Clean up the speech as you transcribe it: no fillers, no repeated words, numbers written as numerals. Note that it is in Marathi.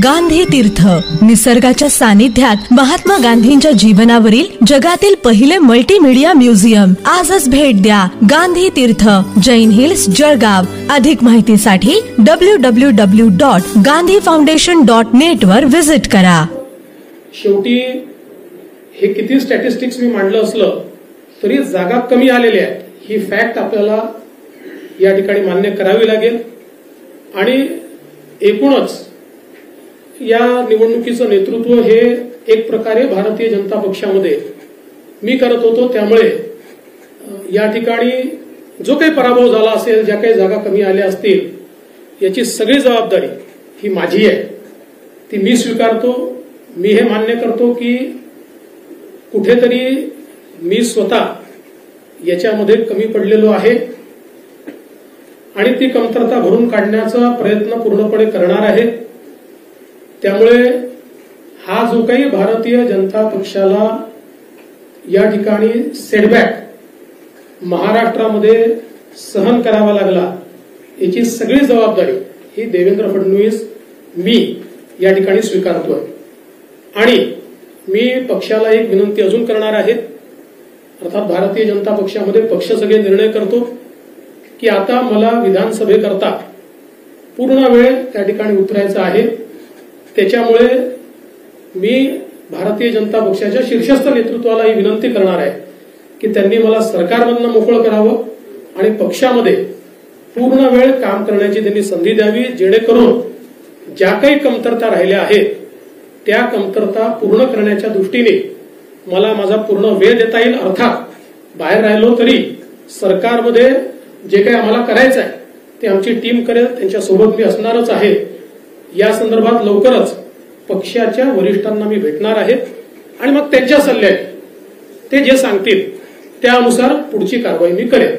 गांधी तीर्थ, निसर्गाच्या सानिध्यात महात्मा गांधींच्या जीवनावरील जगातील पहिले मल्टीमीडिया म्युझियम. आजच भेट द्या. गांधी तीर्थ, जैन हिल्स, जळगाव. अधिक माहितीसाठी www.gandhifoundation.net वर विजिट करा. शेवटी हे किती स्टॅटिस्टिक्स मी मांडलं असलं तरी जागा कमी आलेल्या आहेत ही फॅक्ट आपल्याला या ठिकाणी मान्य करावी लागेल. आणि एकूणच या निवडणुकीचं नेतृत्व हे एक प्रकारे भारतीय जनता पक्षामध्ये मी करत होतो. त्यामुळे या ठिकाणी जो काही पराभव झाला असेल, ज्या काही जागा कमी आल्या असतील, याची सगळी जबाबदारी ही माझी आहे, ती मी स्वीकारतो. मी हे मान्य करतो की कुठेतरी मी स्वतः याच्यामध्ये कमी पडलेलो आहे आणि ती कमतरता भरून काढण्याचा प्रयत्न पूर्णपणे करणार आहे. त्यामुळे हा जो काही भारतीय जनता पक्षाला या ठिकाणी सेटबॅक महाराष्ट्रामध्ये सहन करावा लागला, याची सगळी जबाबदारी ही देवेंद्र फडणवीस मी या ठिकाणी स्वीकारतोय. आणि मी पक्षाला एक विनंती अजून करणार आहे. अर्थात भारतीय जनता पक्षामध्ये पक्ष सगळे निर्णय करतो की आता मला विधानसभेकरता पूर्ण वेळ त्या ठिकाणी उतरायचा आहे. त्याच्यामुळे मी भारतीय जनता पक्षाच्या शीर्षस्थ नेतृत्वाला ही विनंती करणार आहे की त्यांनी मला सरकारमधनं मोकळं करावं आणि पक्षामध्ये पूर्ण वेळ काम करण्याची त्यांनी संधी द्यावी, जेणेकरून ज्या काही कमतरता राहिल्या आहेत त्या कमतरता पूर्ण करण्याच्या दृष्टीने मला माझा पूर्ण वेळ देता येईल. अर्थात बाहेर राहिलो तरी सरकारमध्ये जे काही आम्हाला करायचं आहे ते आमची टीम करेल, त्यांच्यासोबत मी असणारच आहे. या संदर्भात लवकरच पक्षाच्या वरिष्ठांना मी भेटणार आहे आणि मग त्यांच्या सल्ल्याने ते जे सांगतील त्यानुसार पुढची कारवाई मी करेन.